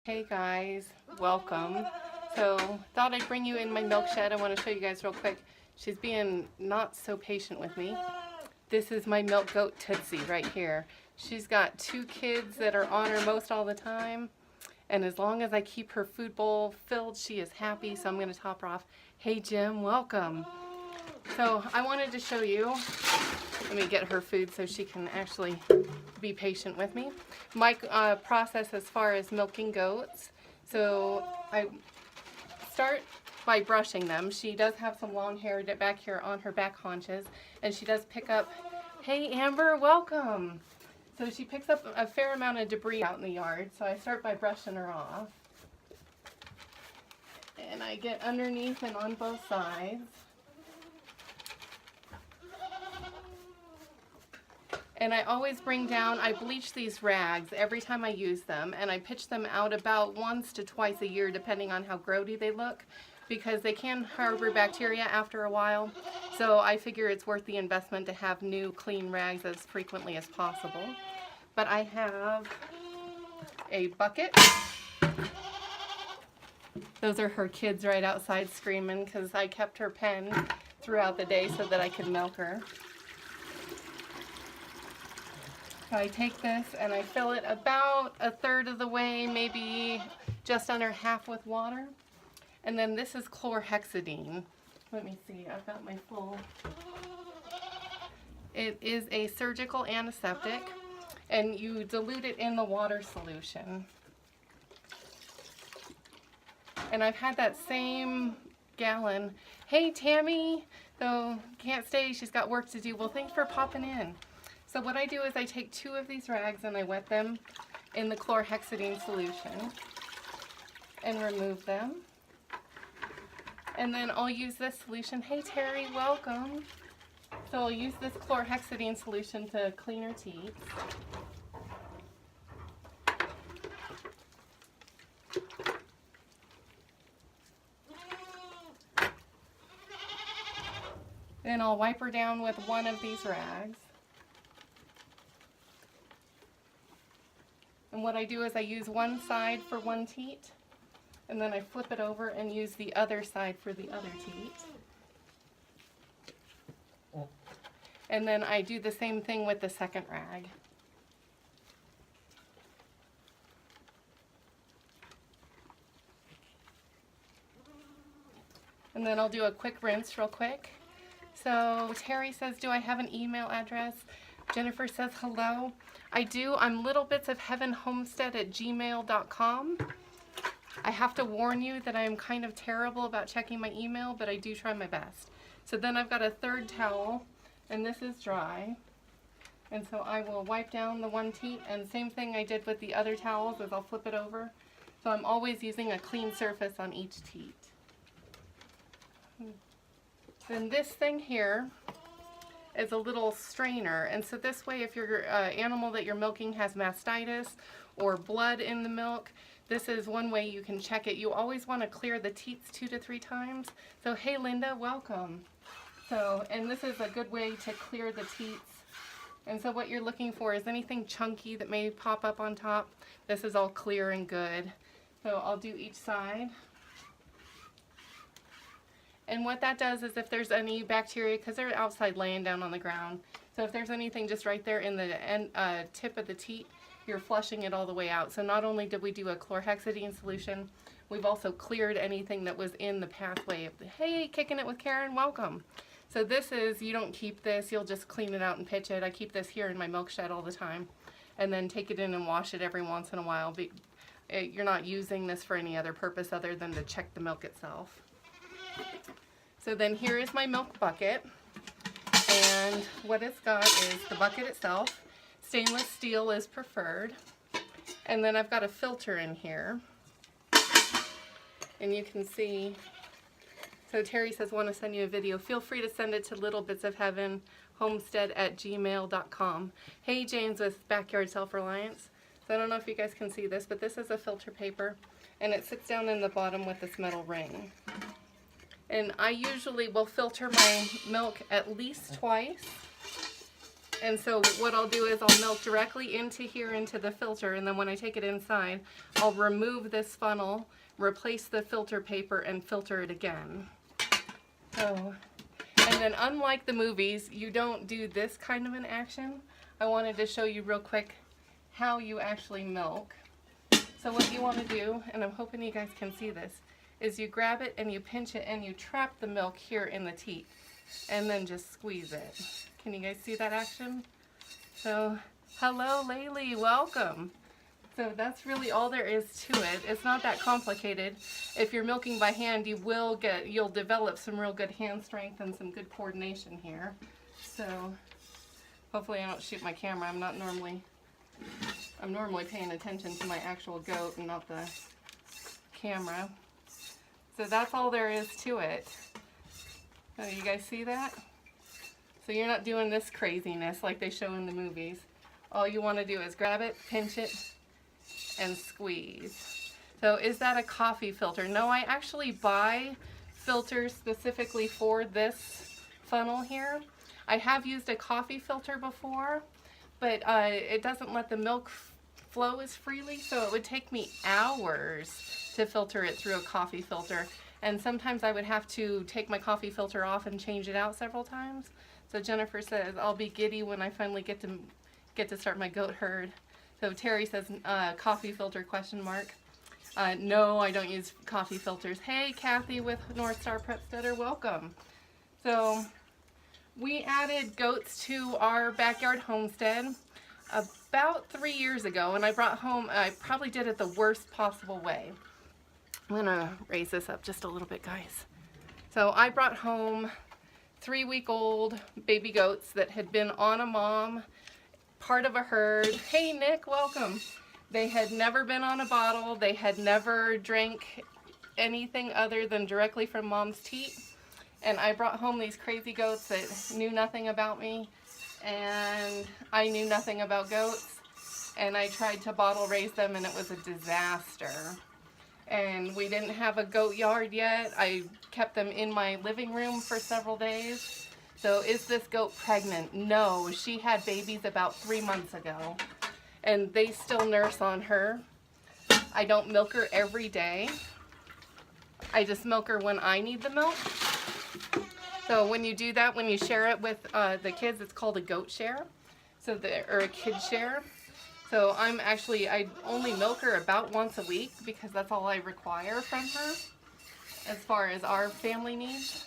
Hey guys, welcome. So thought I'd bring you in my milk shed. I want to show you guys real quick. She's being not so patient with me. This is my milk goat Tootsie right here. She's got 2 kids that are on her most all the time. And as long as I keep her food bowl filled, she is happy. So I'm going to top her off. Hey Jim, welcome. So I wanted to show you, let me get her food so she can actually be patient with me. My process as far as milking goats. So I start by brushing them. She does have some long hair back here on her back haunches, and she does pick up, hey Amber, welcome. So she picks up a fair amount of debris out in the yard. So I start by brushing her off. And I get underneath and on both sides. And I always bring down, I bleach these rags every time I use them, and I pitch them out about once to twice a year depending on how grody they look, because they can harbor bacteria after a while. So I figure it's worth the investment to have new clean rags as frequently as possible. But I have a bucket. Those are her kids right outside screaming because I kept her pen throughout the day so that I could milk her. So I take this and I fill it about 1/3 of the way, maybe just under half with water. And then this is chlorhexidine. Let me see, I've got my full. It is a surgical antiseptic, and you dilute it in the water solution. And I've had that same gallon. Hey Tammy, though can't stay, she's got work to do. Well, thanks for popping in. So what I do is I take 2 of these rags and I wet them in the chlorhexidine solution and remove them. And then I'll use this solution. Hey Terry, welcome. So I'll use this chlorhexidine solution to clean her teeth. Then I'll wipe her down with one of these rags. And what I do is I use one side for one teat, and then I flip it over and use the other side for the other teat. And then I do the same thing with the second rag. And then I'll do a quick rinse real quick. So Terry says, do I have an email address? Jennifer says hello. I do. I'm littlebitsofheavenhomestead@gmail.com. I have to warn you that I am kind of terrible about checking my email, but I do try my best. So then I've got a 3rd towel, and this is dry. And so I will wipe down the one teat, and same thing I did with the other towels is I'll flip it over. So I'm always using a clean surface on each teat. Then this thing here is a little strainer, and so this way if your animal that you're milking has mastitis or blood in the milk, this is one way you can check it. You always want to clear the teats 2 to 3 times. So hey Linda, welcome. So, and this is a good way to clear the teats. And so what you're looking for is anything chunky that may pop up on top. This is all clear and good. So I'll do each side. And what that does is if there's any bacteria, because they're outside laying down on the ground, so if there's anything just right there in the tip of the teat, you're flushing it all the way out. So not only did we do a chlorhexidine solution, we've also cleared anything that was in the pathway of the, hey, kicking it with Karen, welcome. So this is, you don't keep this, you'll just clean it out and pitch it. I keep this here in my milk shed all the time, and then take it in and wash it every once in a while. You're not using this for any other purpose other than to check the milk itself. So then here is my milk bucket, and what it's got is the bucket itself. Stainless steel is preferred, and then I've got a filter in here, and you can see, so Terry says, want to send you a video. Feel free to send it to littlebitsofheavenhomestead@gmail.com. Hey James with Backyard Self-Reliance. So I don't know if you guys can see this, but this is a filter paper, and it sits down in the bottom with this metal ring. And I usually will filter my milk at least twice. And so what I'll do is I'll milk directly into here into the filter, and then when I take it inside, I'll remove this funnel, replace the filter paper, and filter it again. So, and then unlike the movies, you don't do this kind of an action. I wanted to show you real quick how you actually milk. So what you want to do, and I'm hoping you guys can see this, is you grab it and you pinch it and you trap the milk here in the teat and then just squeeze it. Can you guys see that action? So, hello Laylee, welcome. So that's really all there is to it. It's not that complicated. If you're milking by hand, you'll develop some real good hand strength and some good coordination here. So hopefully I don't shoot my camera. I'm normally paying attention to my actual goat and not the camera. So that's all there is to it. So you guys see that? So you're not doing this craziness like they show in the movies. All you want to do is grab it, pinch it, and squeeze. So is that a coffee filter? No, I actually buy filters specifically for this funnel here. I have used a coffee filter before, but it doesn't let the milk flow as freely, so it would take me hours to filter it through a coffee filter. And sometimes I would have to take my coffee filter off and change it out several times. So Jennifer says, I'll be giddy when I finally get to start my goat herd. So Terry says, coffee filter, question mark. No, I don't use coffee filters. Hey, Kathy with North Star Prep Stutter, welcome. So we added goats to our backyard homestead about 3 years ago, and I brought home, I probably did it the worst possible way. I'm gonna raise this up just a little bit, guys. So I brought home 3-week-old baby goats that had been on a mom, part of a herd. Hey Nick, welcome. They had never been on a bottle. They had never drank anything other than directly from mom's teat. And I brought home these crazy goats that knew nothing about me, and I knew nothing about goats. And I tried to bottle raise them, and it was a disaster. And we didn't have a goat yard yet. I kept them in my living room for several days. So is this goat pregnant? No, she had babies about 3 months ago, and they still nurse on her. I don't milk her every day. I just milk her when I need the milk. So when you do that, when you share it with the kids, it's called a goat share, or a kid share. So I only milk her about once a week because that's all I require from her as far as our family needs.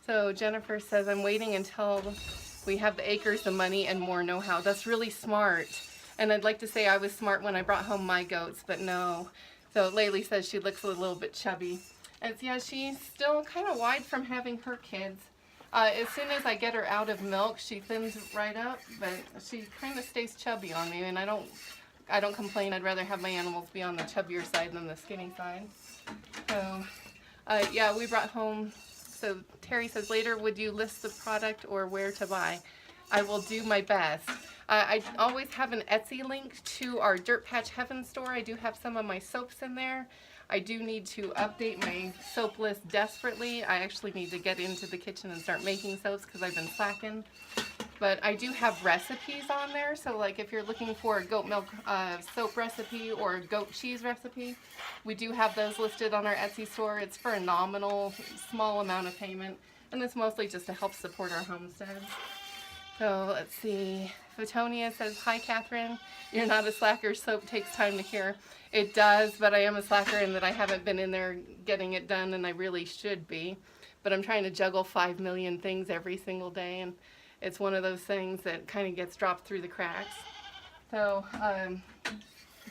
So Jennifer says, I'm waiting until we have the acres, the money, and more know-how. That's really smart. And I'd like to say I was smart when I brought home my goats, but no. So Laylee says she looks a little bit chubby. And yeah, she's still kind of wide from having her kids. As soon as I get her out of milk, she thins right up, but she kind of stays chubby on me, and I don't complain. I'd rather have my animals be on the chubbier side than the skinny side. So, yeah, we brought home, so Terry says, later, would you list the product or where to buy? I will do my best. I always have an Etsy link to our Dirt Patch Heaven store. I do have some of my soaps in there. I do need to update my soap list desperately. I actually need to get into the kitchen and start making soaps because I've been slacking. But I do have recipes on there, so like if you're looking for a goat milk soap recipe or a goat cheese recipe, we do have those listed on our Etsy store. It's for a nominal, small amount of payment, and it's mostly just to help support our homestead. So let's see. Fotonia says, hi Catherine, you're not a slacker, soap takes time to cure. It does, but I am a slacker in that I haven't been in there getting it done, and I really should be. But I'm trying to juggle 5 million things every single day, and it's one of those things that kind of gets dropped through the cracks. So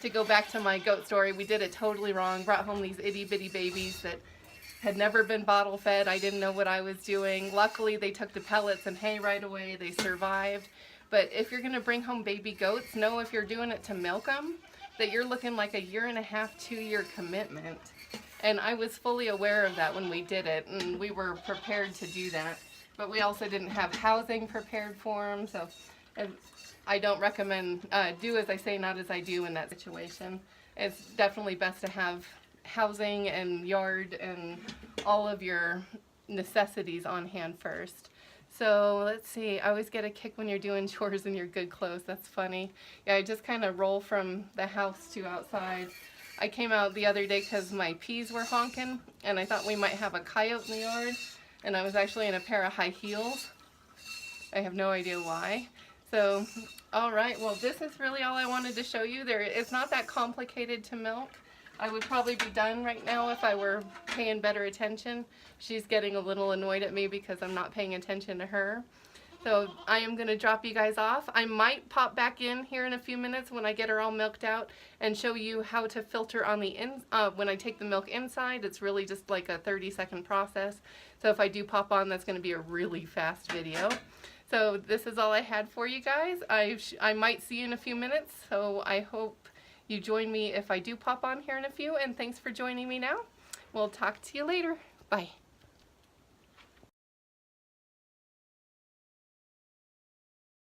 to go back to my goat story, we did it totally wrong. Brought home these itty bitty babies that had never been bottle fed. I didn't know what I was doing. Luckily, they took to pellets and hay right away. They survived. But if you're going to bring home baby goats, know if you're doing it to milk them, that you're looking like a 1.5 to 2-year commitment. And I was fully aware of that when we did it, and we were prepared to do that. But we also didn't have housing prepared for them, so I don't recommend do as I say, not as I do in that situation. It's definitely best to have housing and yard and all of your necessities on hand first. So let's see, I always get a kick when you're doing chores in your good clothes. That's funny. Yeah, I just kind of roll from the house to outside. I came out the other day because my peas were honking and I thought we might have a coyote in the yard, and I was actually in a pair of high heels. I have no idea why. So, all right, well, this is really all I wanted to show you. It's not that complicated to milk. I would probably be done right now if I were paying better attention. She's getting a little annoyed at me because I'm not paying attention to her. So I am going to drop you guys off. I might pop back in here in a few minutes when I get her all milked out and show you how to filter on the when I take the milk inside. It's really just like a 30-second process. So if I do pop on, that's going to be a really fast video. So this is all I had for you guys. I might see you in a few minutes, so I hope you join me if I do pop on here in a few, and thanks for joining me now. We'll talk to you later. Bye.